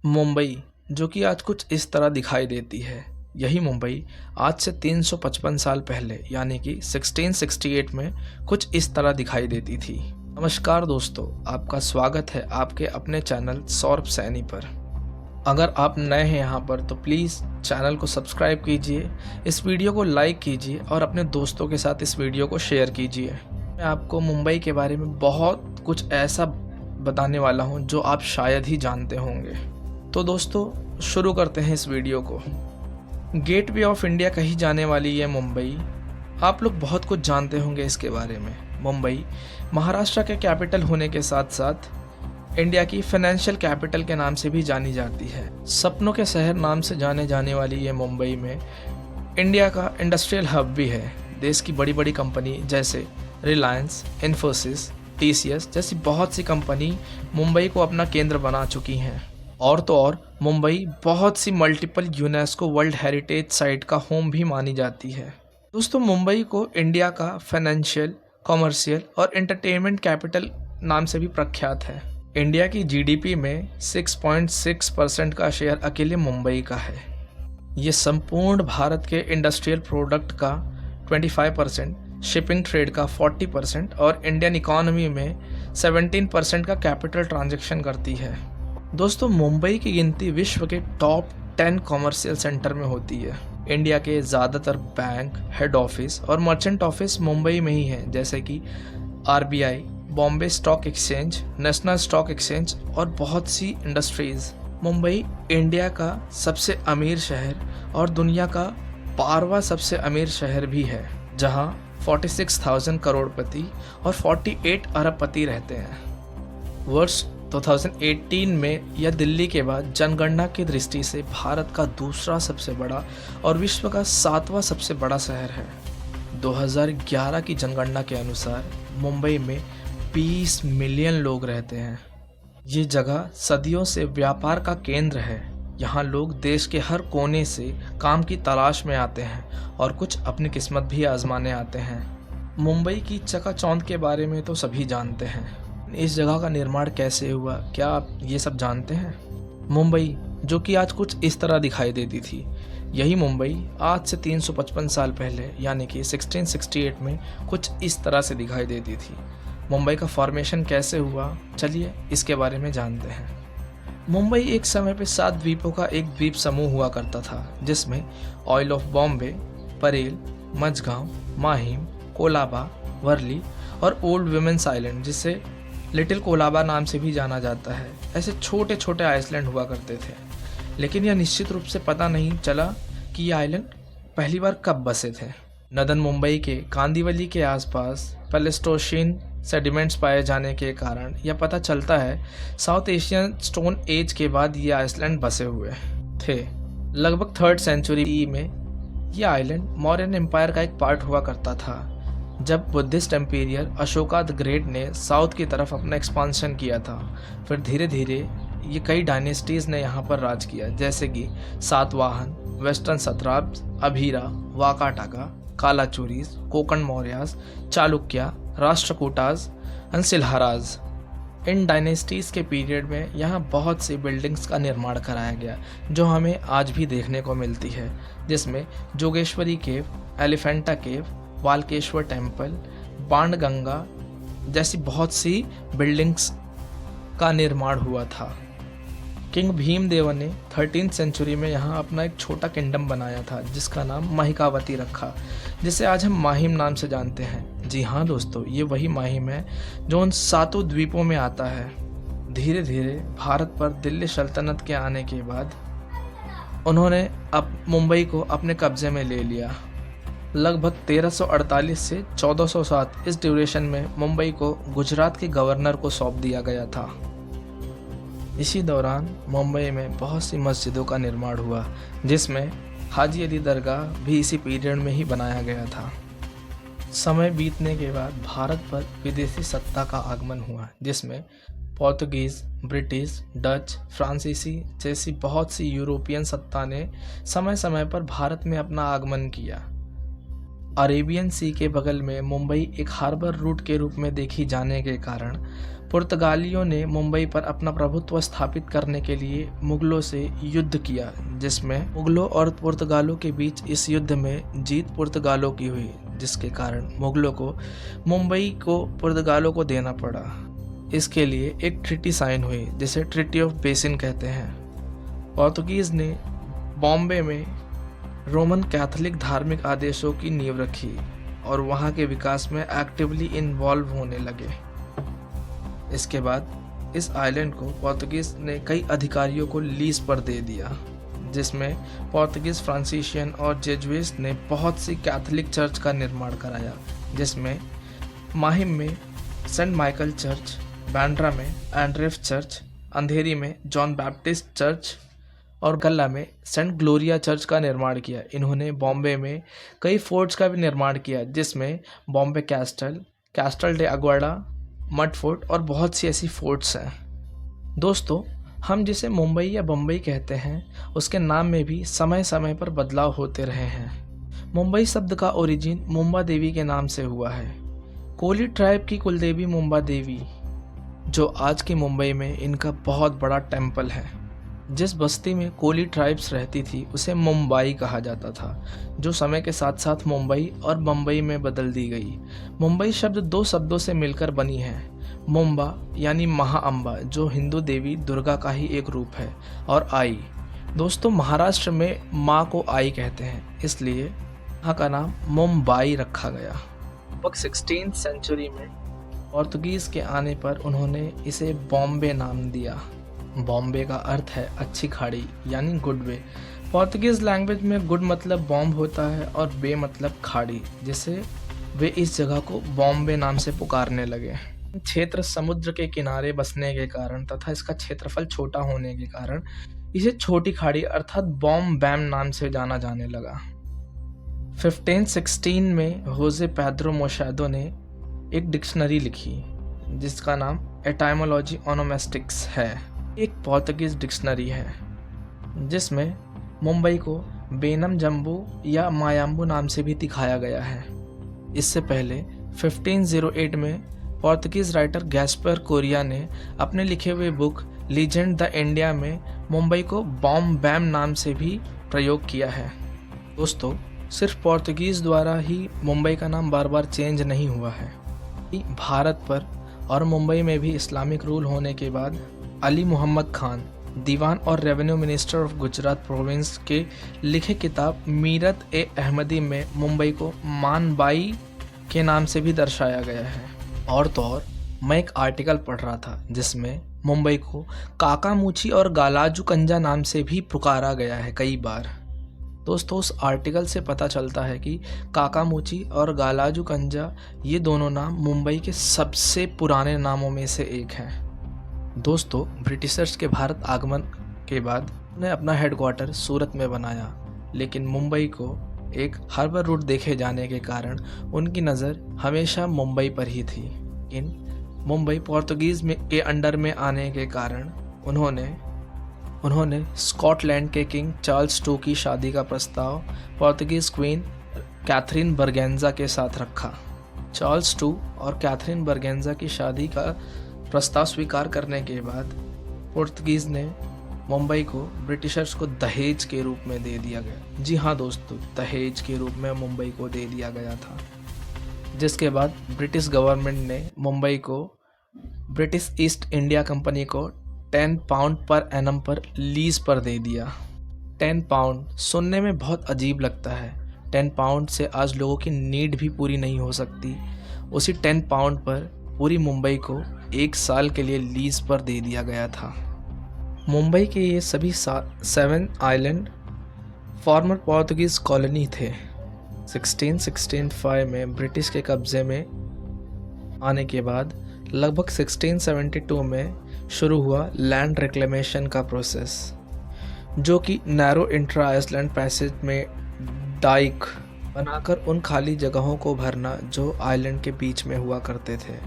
मुंबई, जो कि आज कुछ इस तरह दिखाई देती है, यही मुंबई आज से 355 साल पहले यानी कि 1668 में कुछ इस तरह दिखाई देती थी। नमस्कार दोस्तों, आपका स्वागत है आपके अपने चैनल सौरभ सैनी पर। अगर आप नए हैं यहाँ पर तो प्लीज़ चैनल को सब्सक्राइब कीजिए, इस वीडियो को लाइक कीजिए और अपने दोस्तों के साथ इस वीडियो को शेयर कीजिए। मैं आपको मुंबई के बारे में बहुत कुछ ऐसा बताने वाला हूँ जो आप शायद ही जानते होंगे। तो दोस्तों शुरू करते हैं इस वीडियो को। गेटवे ऑफ इंडिया कही जाने वाली ये मुंबई, आप लोग बहुत कुछ जानते होंगे इसके बारे में। मुंबई महाराष्ट्र के कैपिटल होने के साथ साथ इंडिया की फाइनेंशियल कैपिटल के नाम से भी जानी जाती है। सपनों के शहर नाम से जाने जाने वाली ये मुंबई में इंडिया का इंडस्ट्रियल हब भी है। देश की बड़ी बड़ी कंपनी जैसे रिलायंस, इन्फोसिस, TCS जैसी बहुत सी कंपनी मुंबई को अपना केंद्र बना चुकी हैं। और तो और मुंबई बहुत सी multiple UNESCO world heritage site का होम भी मानी जाती है। दोस्तों मुंबई को इंडिया का फाइनेंशियल, कॉमर्शियल और एंटरटेनमेंट कैपिटल नाम से भी प्रख्यात है। इंडिया की GDP में 6.6% का शेयर अकेले मुंबई का है। ये संपूर्ण भारत के इंडस्ट्रियल प्रोडक्ट का 25%, शिपिंग ट्रेड का 40% और इंडियन इकोनॉमी में 17% का कैपिटल ट्रांजैक्शन करती है। दोस्तों मुंबई की गिनती विश्व के टॉप 10 कॉमर्शियल सेंटर में होती है। इंडिया के ज़्यादातर बैंक, हेड ऑफिस और मर्चेंट ऑफिस मुंबई में ही हैं, जैसे कि RBI, Bombay stock exchange, national stock exchange और बहुत सी इंडस्ट्रीज़। मुंबई इंडिया का सबसे अमीर शहर और दुनिया का 12वां सबसे अमीर शहर भी है, जहां 46,000 करोड़पति और 48 अरबपति रहते हैं। वर्ष 2018 में यह दिल्ली के बाद जनगणना की दृष्टि से भारत का दूसरा सबसे बड़ा और विश्व का 7वां सबसे बड़ा शहर है। 2011 की जनगणना के अनुसार मुंबई में 20 मिलियन लोग रहते हैं। ये जगह सदियों से व्यापार का केंद्र है। यहाँ लोग देश के हर कोने से काम की तलाश में आते हैं और कुछ अपनी किस्मत भी आजमाने आते हैं। मुंबई की चकाचौंध के बारे में तो सभी जानते हैं। इस जगह का निर्माण कैसे हुआ, क्या आप ये सब जानते हैं? मुंबई, जो कि आज कुछ इस तरह दिखाई देती थी, यही मुंबई आज से 355 साल पहले यानी कि 1668 में कुछ इस तरह से दिखाई देती थी। मुंबई का फॉर्मेशन कैसे हुआ, चलिए इसके बारे में जानते हैं। मुंबई एक समय पे 7 द्वीपों का एक द्वीप समूह हुआ करता था, जिसमें ऑयल ऑफ बॉम्बे, परेल, मझगांव, माहिम, कोलाबा, वर्ली और ओल्ड वुमेन्स आइलैंड, जिसे लिटिल कोलाबा नाम से भी जाना जाता है, ऐसे छोटे छोटे आइसलैंड हुआ करते थे। लेकिन यह निश्चित रूप से पता नहीं चला कि ये आइलैंड पहली बार कब बसे थे। नदन मुंबई के कांदिवली के आसपास प्लेस्टोसीन सेडिमेंट्स पाए जाने के कारण यह पता चलता है साउथ एशियन स्टोन एज के बाद ये आइसलैंड बसे हुए थे। लगभग 3rd सेंचुरी में यह आइलैंड मौर्यन एम्पायर का एक पार्ट हुआ करता था, जब बुद्धिस्ट एम्पीरियर अशोका द ग्रेट ने साउथ की तरफ अपना एक्सपांशन किया था। फिर धीरे धीरे ये कई डायनेस्टीज़ ने यहाँ पर राज किया, जैसे कि Satavahana, Western Satraps, Abhira, Vakataka, Kalachuris, Konkan Mauryas, Chalukya, Rashtrakutas and Silharas. इन डायनेस्टीज़ के पीरियड में यहाँ बहुत सी बिल्डिंग्स का निर्माण कराया गया, जो हमें आज भी देखने को मिलती है, जिसमें जोगेश्वरी केव, एलिफेंटा केव, वालकेश्वर टेम्पल, बाणगंगा जैसी बहुत सी बिल्डिंग्स का निर्माण हुआ था। किंग भीमदेव ने 13th सेंचुरी में यहाँ अपना एक छोटा किंगडम बनाया था, जिसका नाम महिकावती रखा, जिसे आज हम माहिम नाम से जानते हैं। जी हाँ दोस्तों, ये वही माहिम है जो उन 7 द्वीपों में आता है। धीरे धीरे भारत पर दिल्ली सल्तनत के आने के बाद उन्होंने अब मुंबई को अपने कब्जे में ले लिया। लगभग 1348 से 1407 इस ड्यूरेशन में मुंबई को गुजरात के गवर्नर को सौंप दिया गया था। इसी दौरान मुंबई में बहुत सी मस्जिदों का निर्माण हुआ, जिसमें हाजी अली दरगाह भी इसी पीरियड में ही बनाया गया था। समय बीतने के बाद भारत पर विदेशी सत्ता का आगमन हुआ, जिसमें पोर्तुगीज़, ब्रिटिश, डच, फ्रांसीसी जैसी बहुत सी यूरोपियन सत्ता ने समय समय पर भारत में अपना आगमन किया। अरेबियन सी के बगल में मुंबई एक हार्बर रूट के रूप में देखी जाने के कारण पुर्तगालियों ने मुंबई पर अपना प्रभुत्व स्थापित करने के लिए मुगलों से युद्ध किया, जिसमें मुगलों और पुर्तगालों के बीच इस युद्ध में जीत पुर्तगालों की हुई, जिसके कारण मुगलों को मुंबई को पुर्तगालों को देना पड़ा। इसके लिए एक ट्रीटी साइन हुई, जिसे ट्रीटी ऑफ बेसिन कहते हैं। पोर्तुगीज़ ने बॉम्बे में रोमन कैथोलिक धार्मिक आदेशों की नींव रखी और वहाँ के विकास में एक्टिवली इन्वॉल्व होने लगे। इसके बाद इस आइलैंड को पोर्तुगीज़ ने कई अधिकारियों को लीज पर दे दिया, जिसमें पोर्तुगीज़ फ्रांसीसियन और जेजुइट्स ने बहुत सी कैथोलिक चर्च का निर्माण कराया, जिसमें माहिम में सेंट माइकल चर्च, बांद्रा में एंड्रेफ चर्च, अंधेरी में जॉन बैप्टिस्ट चर्च और गल्ला में सेंट ग्लोरिया चर्च का निर्माण किया। इन्होंने बॉम्बे में कई फोर्ट्स का भी निर्माण किया, जिसमें Bombay Castle, Castle de Aguada, Madh Fort और बहुत सी ऐसी फोर्ट्स हैं। दोस्तों, हम जिसे मुंबई या बम्बई कहते हैं, उसके नाम में भी समय समय पर बदलाव होते रहे हैं। मुंबई शब्द का ओरिजिन मुंबा देवी के नाम से हुआ है। कोली ट्राइब की कुलदेवी मुंबा देवी, जो आज की मुंबई में इनका बहुत बड़ा टेम्पल है। जिस बस्ती में कोली ट्राइब्स रहती थी उसे मुंबई कहा जाता था, जो समय के साथ साथ मुंबई और बम्बई में बदल दी गई। मुंबई शब्द दो शब्दों से मिलकर बनी है। मुंबा यानी महाअंबा, जो हिंदू देवी दुर्गा का ही एक रूप है, और आई। दोस्तों, महाराष्ट्र में माँ को आई कहते हैं, इसलिए यहाँ का नाम मुंबई रखा गया। लगभग 16th सेंचुरी में पोर्तुगीज़ के आने पर उन्होंने इसे बॉम्बे नाम दिया। बॉम्बे का अर्थ है अच्छी खाड़ी यानी गुड वे। पोर्तुगीज़ लैंग्वेज में गुड मतलब बॉम्ब होता है और बे मतलब खाड़ी, जिससे वे इस जगह को बॉम्बे नाम से पुकारने लगे। क्षेत्र समुद्र के किनारे बसने के कारण तथा इसका क्षेत्रफल छोटा होने के कारण इसे छोटी खाड़ी अर्थात बॉम्बैम नाम से जाना जाने लगा। 1516 में होजे पेड्रो मोशादो ने एक डिक्शनरी लिखी, जिसका नाम एटाइमोलॉजी ओनोमेस्टिक्स है। एक पोर्तुगीज़ डिक्शनरी है, जिसमें मुंबई को बेनम जम्बू या मायाम्बू नाम से भी दिखाया गया है। इससे पहले 1508 में पोर्तुगीज़ राइटर गैस्पर कोरिया ने अपने लिखे हुए बुक लीजेंड द इंडिया में मुंबई को बॉम्बैम नाम से भी प्रयोग किया है। दोस्तों, सिर्फ पोर्तुगीज़ द्वारा ही मुंबई का नाम बार बार चेंज नहीं हुआ है। भारत पर और मुंबई में भी इस्लामिक रूल होने के बाद अली मोहम्मद खान, दीवान और revenue minister of Gujarat province के लिखे किताब मीरत ए अहमदी में मुंबई को मानबाई के नाम से भी दर्शाया गया है। और तो और मैं एक आर्टिकल पढ़ रहा था, जिसमें मुंबई को काकामुची और गालाजू कंजा नाम से भी पुकारा गया है कई बार। दोस्तों, उस आर्टिकल से पता चलता है कि काकामुची और गालाजू कंजा ये दोनों नाम मुंबई के सबसे पुराने नामों में से एक हैं। दोस्तों, ब्रिटिशर्स के भारत आगमन के बाद उन्होंने अपना हेडक्वार्टर सूरत में बनाया, लेकिन मुंबई को एक हार्बर रूट देखे जाने के कारण उनकी नज़र हमेशा मुंबई पर ही थी। लेकिन मुंबई पोर्तुगीज़ के अंडर में आने के कारण उन्होंने स्कॉटलैंड के किंग चार्ल्स II की शादी का प्रस्ताव पोर्तुगीज़ क्वीन कैथरीन बरगेंजा के साथ रखा। चार्ल्स II और कैथरीन बरगेंजा की शादी का प्रस्ताव स्वीकार करने के बाद पुर्तगीज़ ने मुंबई को ब्रिटिशर्स को दहेज के रूप में दे दिया गया। जी हाँ दोस्तों, दहेज के रूप में मुंबई को दे दिया गया था, जिसके बाद ब्रिटिश गवर्नमेंट ने मुंबई को ब्रिटिश ईस्ट इंडिया कंपनी को 10 पाउंड पर एनम पर लीज पर दे दिया। 10 पाउंड सुनने में बहुत अजीब लगता है। 10 पाउंड से आज लोगों की नीड भी पूरी नहीं हो सकती। उसी 10 पाउंड पर पूरी मुंबई को 1 साल के लिए लीज पर दे दिया गया था। मुंबई के ये सभी 7 आइलैंड फॉर्मर पोर्तुगीज़ कॉलोनी थे। 1665 में ब्रिटिश के कब्ज़े में आने के बाद लगभग 1672 में शुरू हुआ लैंड रिक्लेमेशन का प्रोसेस, जो कि नैरो इंट्रा आइसलैंड पैसेज में डाइक बनाकर उन खाली जगहों को भरना जो आइलैंड के बीच में हुआ करते थे।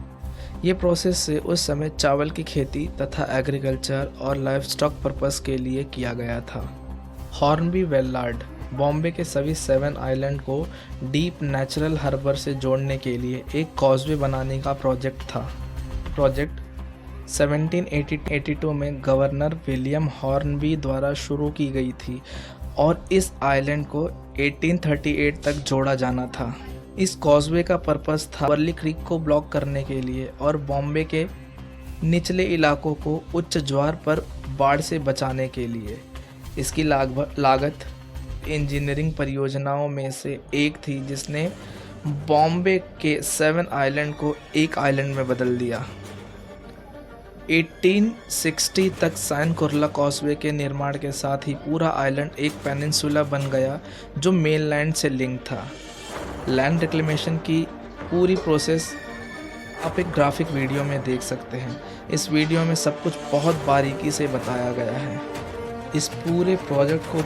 ये प्रोसेस से उस समय चावल की खेती तथा एग्रीकल्चर और लाइफ स्टॉक पर्पस के लिए किया गया था। हॉर्नबी वेलार्ड बॉम्बे के सभी 7 आइलैंड को डीप नेचुरल हार्बर से जोड़ने के लिए एक कॉजवे बनाने का प्रोजेक्ट था। प्रोजेक्ट 1782 में गवर्नर विलियम हॉर्नबी द्वारा शुरू की गई थी और इस आइलैंड को 1838 तक जोड़ा जाना था। इस कॉजवे का पर्पस था वर्ली क्रीक को ब्लॉक करने के लिए और बॉम्बे के निचले इलाकों को उच्च ज्वार पर बाढ़ से बचाने के लिए। इसकी लागत इंजीनियरिंग परियोजनाओं में से एक थी जिसने बॉम्बे के 7 आइलैंड को एक आइलैंड में बदल दिया। 1860 तक सैन कुरला कॉजवे के निर्माण के साथ ही पूरा आइलैंड एक पेनिनसुला बन गया जो मेनलैंड से लिंक था। लैंड रिक्लेमेशन की पूरी प्रोसेस आप एक ग्राफिक वीडियो में देख सकते हैं। इस वीडियो में सब कुछ बहुत बारीकी से बताया गया है। इस पूरे प्रोजेक्ट को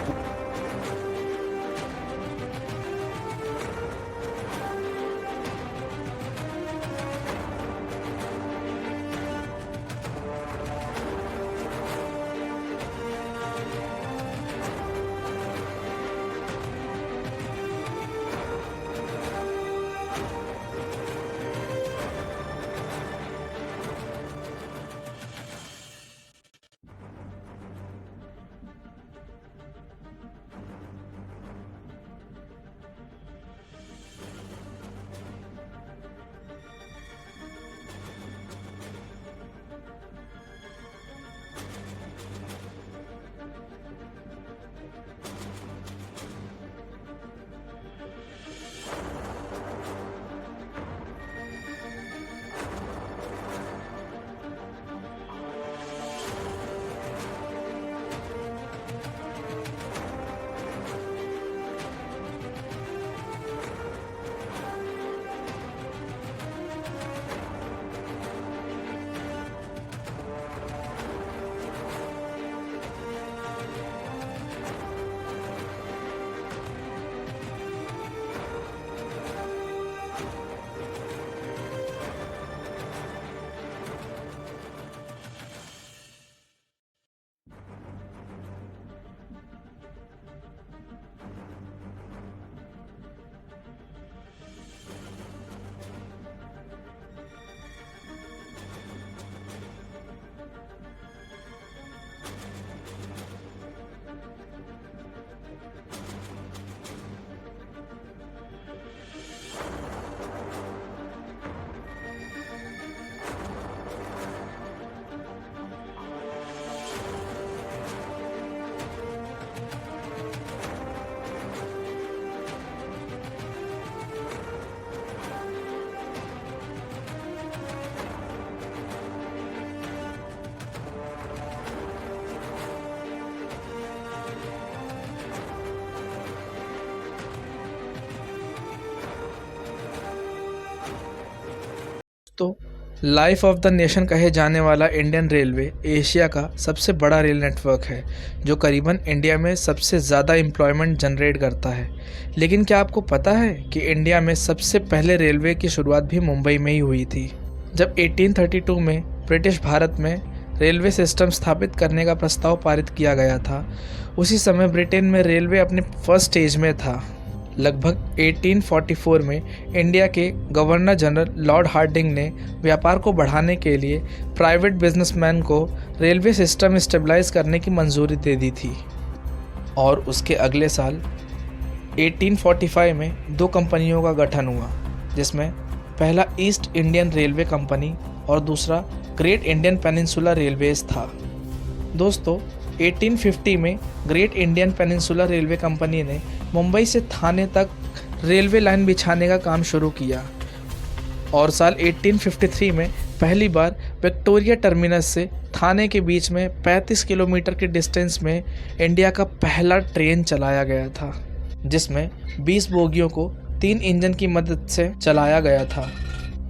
तो लाइफ ऑफ द नेशन कहे जाने वाला इंडियन रेलवे एशिया का सबसे बड़ा रेल नेटवर्क है जो करीबन इंडिया में सबसे ज़्यादा एम्प्लॉयमेंट जनरेट करता है। लेकिन क्या आपको पता है कि इंडिया में सबसे पहले रेलवे की शुरुआत भी मुंबई में ही हुई थी। जब 1832 में ब्रिटिश भारत में रेलवे सिस्टम स्थापित करने का प्रस्ताव पारित किया गया था, उसी समय ब्रिटेन में रेलवे अपने फर्स्ट स्टेज में था। लगभग 1844 में इंडिया के गवर्नर जनरल लॉर्ड हार्डिंग ने व्यापार को बढ़ाने के लिए प्राइवेट बिजनेसमैन को रेलवे सिस्टम स्टेबलाइज करने की मंजूरी दे दी थी और उसके अगले साल 1845 में 2 कंपनियों का गठन हुआ, जिसमें पहला ईस्ट इंडियन रेलवे कंपनी और दूसरा ग्रेट इंडियन पेनिनसुला रेलवेज था। दोस्तों, 1850 में great Indian peninsula railway company ने मुंबई से थाने तक रेलवे लाइन बिछाने का काम शुरू किया और साल 1853 में पहली बार विक्टोरिया टर्मिनस से थाने के बीच में 35 किलोमीटर के डिस्टेंस में इंडिया का पहला ट्रेन चलाया गया था, जिसमें 20 बोगियों को 3 इंजन की मदद से चलाया गया था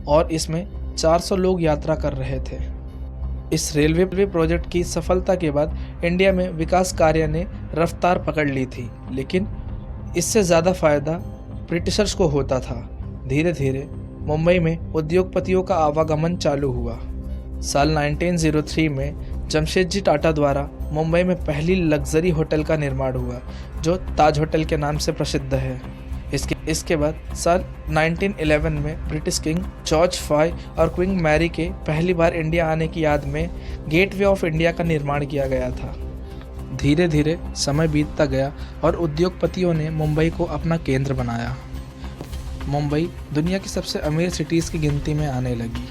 और इसमें 400 लोग यात्रा कर रहे थे। इस रेलवे प्रोजेक्ट की सफलता के बाद इंडिया में विकास कार्य ने रफ्तार पकड़ ली थी, लेकिन इससे ज़्यादा फ़ायदा ब्रिटिशर्स को होता था। धीरे धीरे मुंबई में उद्योगपतियों का आवागमन चालू हुआ। साल 1903 में जमशेदजी टाटा द्वारा मुंबई में पहली लग्जरी होटल का निर्माण हुआ, जो ताज होटल के नाम से प्रसिद्ध है। इसके बाद साल 1911 में ब्रिटिश किंग जॉर्ज फाई और क्वीन मैरी के पहली बार इंडिया आने की याद में गेटवे ऑफ इंडिया का निर्माण किया गया था। धीरे धीरे समय बीतता गया और उद्योगपतियों ने मुंबई को अपना केंद्र बनाया। मुंबई दुनिया की सबसे अमीर सिटीज़ की गिनती में आने लगी।